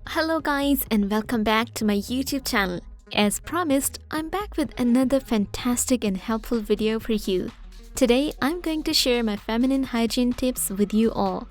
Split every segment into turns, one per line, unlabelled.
Hello guys and welcome back to my YouTube channel. As promised, I'm back with another fantastic and helpful video for you. Today, I'm going to share my feminine hygiene tips with you all.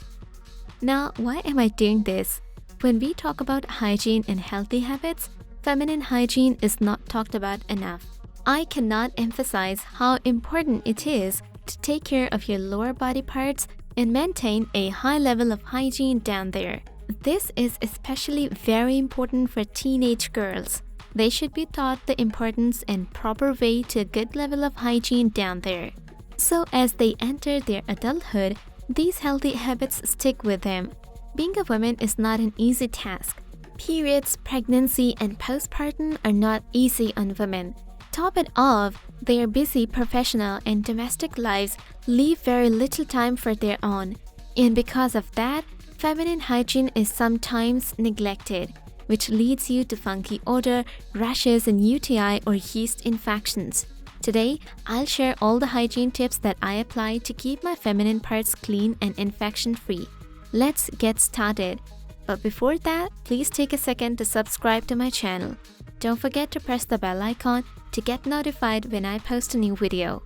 Now, why am I doing this? When we talk about hygiene and healthy habits, feminine hygiene is not talked about enough. I cannot emphasize how important it is to take care of your lower body parts and maintain a high level of hygiene down there. This is especially very important for teenage girls. They should be taught the importance and proper way to a good level of hygiene down there. So as they enter their adulthood, these healthy habits stick with them. Being a woman is not an easy task. Periods, pregnancy, and postpartum are not easy on women. Top it off, their busy professional and domestic lives leave very little time for their own. And because of that, feminine hygiene is sometimes neglected, which leads you to funky odor, rashes, and UTI or yeast infections. Today, I'll share all the hygiene tips that I apply to keep my feminine parts clean and infection-free. Let's get started. But before that, please take a second to subscribe to my channel. Don't forget to press the bell icon to get notified when I post a new video.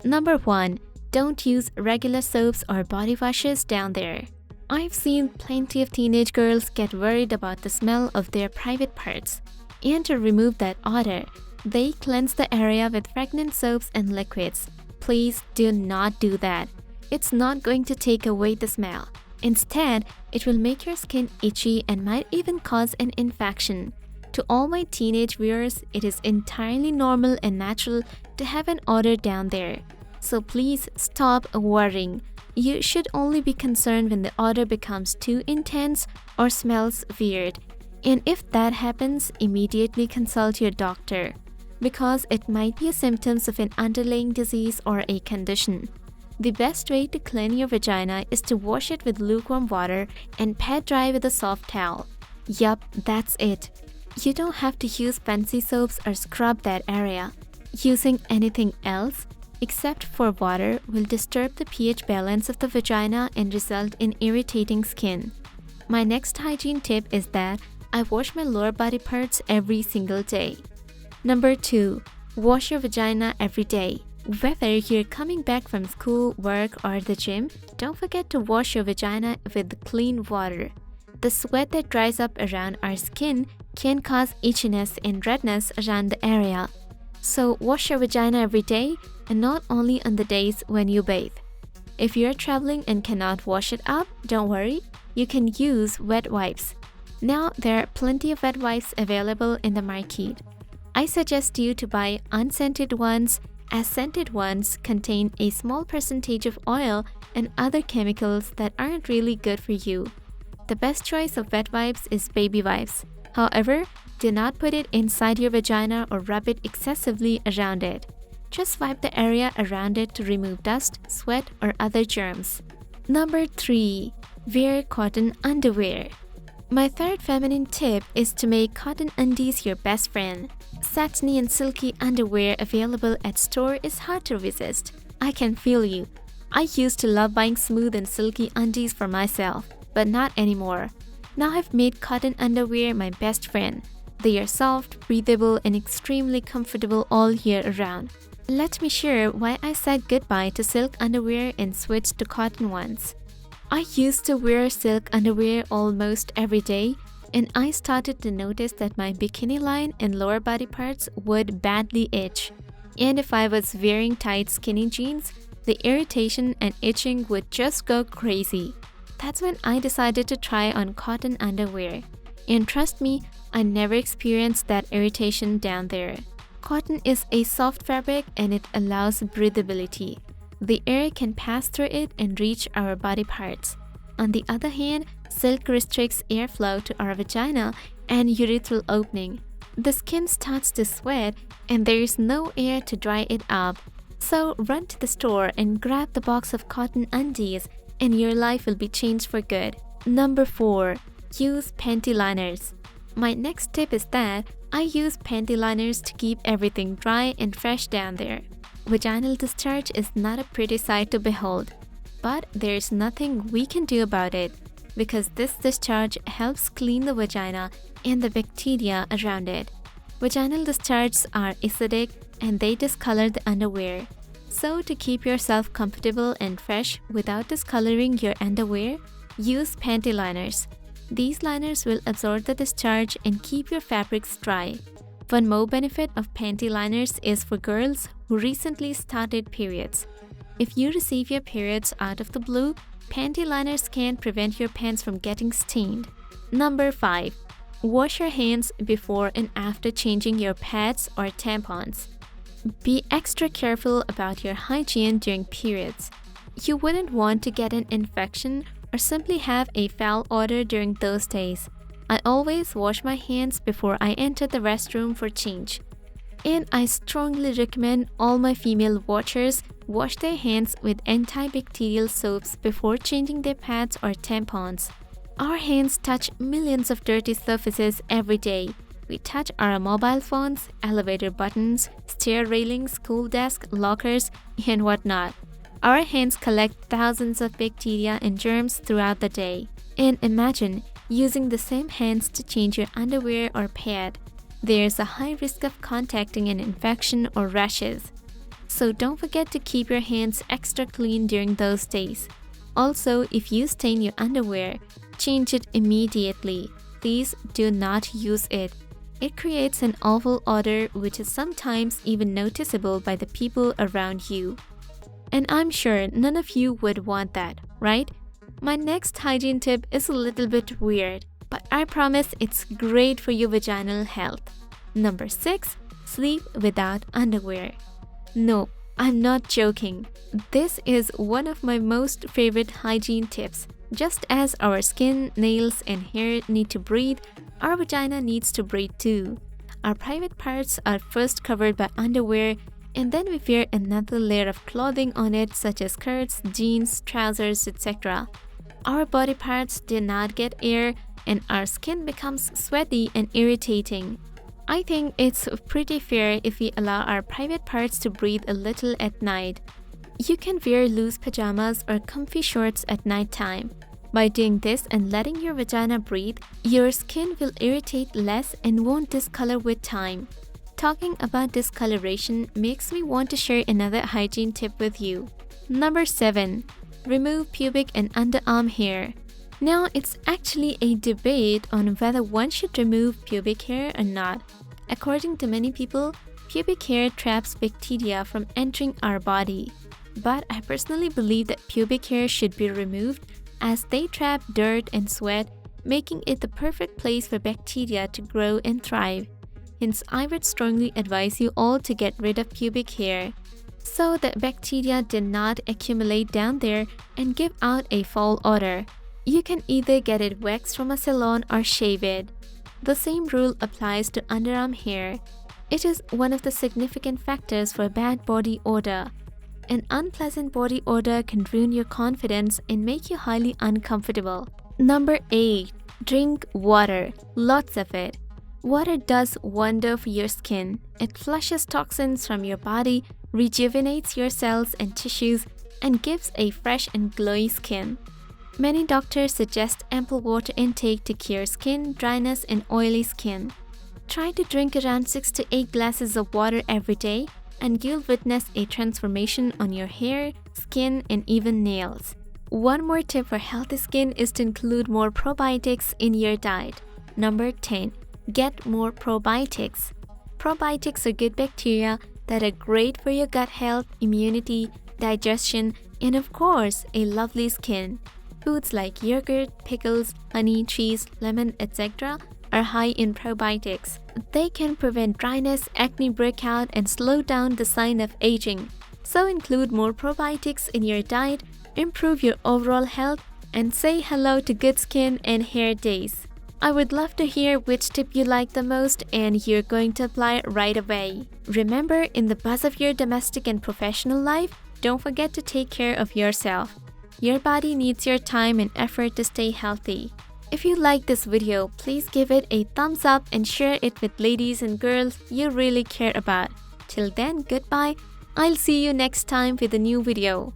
Number 1. Don't use regular soaps or body washes down there. I've seen plenty of teenage girls get worried about the smell of their private parts. And to remove that odor, they cleanse the area with fragrant soaps and liquids. Please do not do that. It's not going to take away the smell. Instead, it will make your skin itchy and might even cause an infection. To all my teenage viewers, it is entirely normal and natural to have an odor down there. So please stop worrying. You should only be concerned when the odor becomes too intense or smells weird. And if that happens, immediately consult your doctor, because it might be a symptom of an underlying disease or a condition. The best way to clean your vagina is to wash it with lukewarm water and pat dry with a soft towel. Yup, that's it. You don't have to use fancy soaps or scrub that area. Using anything else except for water will disturb the pH balance of the vagina and result in irritating skin. My next hygiene tip is that I wash my lower body parts every single day. Number 2. Wash your vagina every day. Whether you're coming back from school, work, or the gym, don't forget to wash your vagina with clean water. The sweat that dries up around our skin can cause itchiness and redness around the area. So wash your vagina every day and not only on the days when you bathe. If you're traveling and cannot wash it up, don't worry, you can use wet wipes. Now there are plenty of wet wipes available in the market. I suggest you to buy unscented ones, as scented ones contain a small percentage of oil and other chemicals that aren't really good for you. The best choice of wet wipes is baby wipes. However, do not put it inside your vagina or rub it excessively around it. Just wipe the area around it to remove dust, sweat, or other germs. Number 3. Wear cotton underwear. My third feminine tip is to make cotton undies your best friend. Satiny and silky underwear available at store is hard to resist. I can feel you. I used to love buying smooth and silky undies for myself, but not anymore. Now I've made cotton underwear my best friend. They are soft, breathable, and extremely comfortable all year around. Let me share why I said goodbye to silk underwear and switched to cotton ones. I used to wear silk underwear almost every day, and I started to notice that my bikini line and lower body parts would badly itch. And if I was wearing tight skinny jeans, the irritation and itching would just go crazy. That's when I decided to try on cotton underwear. And trust me, I never experienced that irritation down there. Cotton is a soft fabric and it allows breathability. The air can pass through it and reach our body parts. On the other hand, silk restricts airflow to our vagina and urethral opening. The skin starts to sweat and there is no air to dry it up. So run to the store and grab the box of cotton undies and your life will be changed for good. Number 4. Use panty liners. My next tip is that I use panty liners to keep everything dry and fresh down there. Vaginal discharge is not a pretty sight to behold, but there's nothing we can do about it. because this discharge helps clean the vagina and the bacteria around it. Vaginal discharges are acidic and they discolor the underwear. So to keep yourself comfortable and fresh without discoloring your underwear, use panty liners. These liners will absorb the discharge and keep your fabrics dry. One more benefit of panty liners is for girls who recently started periods. If you receive your periods out of the blue, panty liners can prevent your pants from getting stained. Number 5. Wash your hands before and after changing your pads or tampons. Be extra careful about your hygiene during periods. You wouldn't want to get an infection or simply have a foul odor during those days. I always wash my hands before I enter the restroom for change. And I strongly recommend all my female watchers wash their hands with antibacterial soaps before changing their pads or tampons. Our hands touch millions of dirty surfaces every day. We touch our mobile phones, elevator buttons, stair railings, school desks, lockers, and whatnot. Our hands collect thousands of bacteria and germs throughout the day. And imagine using the same hands to change your underwear or pad. There's a high risk of contacting an infection or rashes. So don't forget to keep your hands extra clean during those days. Also, if you stain your underwear, change it immediately. Please do not use it. It creates an awful odor which is sometimes even noticeable by the people around you. And I'm sure none of you would want that, right? My next hygiene tip is a little bit weird, but I promise it's great for your vaginal health. Number 6. Sleep without underwear. No, I'm not joking. This is one of my most favorite hygiene tips. Just as our skin, nails, and hair need to breathe, our vagina needs to breathe too. Our private parts are first covered by underwear, and then we wear another layer of clothing on it, such as skirts, jeans, trousers, etc. Our body parts do not get air, and our skin becomes sweaty and irritating. I think it's pretty fair if we allow our private parts to breathe a little at night. You can wear loose pajamas or comfy shorts at night time. By doing this and letting your vagina breathe, your skin will irritate less and won't discolor with time. Talking about discoloration makes me want to share another hygiene tip with you. Number 7. Remove pubic and underarm hair. Now, it's actually a debate on whether one should remove pubic hair or not. According to many people, pubic hair traps bacteria from entering our body. But I personally believe that pubic hair should be removed as they trap dirt and sweat, making it the perfect place for bacteria to grow and thrive. Hence, I would strongly advise you all to get rid of pubic hair, so that bacteria did not accumulate down there and give out a foul odor. You can either get it waxed from a salon or shave it. The same rule applies to underarm hair. It is one of the significant factors for bad body odor. An unpleasant body odor can ruin your confidence and make you highly uncomfortable. Number 8. Drink water. Lots of it. Water does wonder for your skin. It flushes toxins from your body, rejuvenates your cells and tissues, and gives a fresh and glowy skin. Many doctors suggest ample water intake to cure skin dryness and oily skin. Try to drink around 6 to 8 glasses of water every day, and you'll witness a transformation on your hair, skin, and even nails. One more tip for healthy skin is to include more probiotics in your diet. Number 10. Get more probiotics. Probiotics are good bacteria that are great for your gut health, immunity, digestion, and of course, a lovely skin. Foods like yogurt, pickles, honey, cheese, lemon, etc. are high in probiotics. They can prevent dryness, acne breakout, and slow down the sign of aging. So include more probiotics in your diet, improve your overall health, and say hello to good skin and hair days. I would love to hear which tip you like the most and you're going to apply it right away. Remember, in the buzz of your domestic and professional life, don't forget to take care of yourself. Your body needs your time and effort to stay healthy. If you like this video, please give it a thumbs up and share it with ladies and girls you really care about. Till then, goodbye. I'll see you next time with a new video.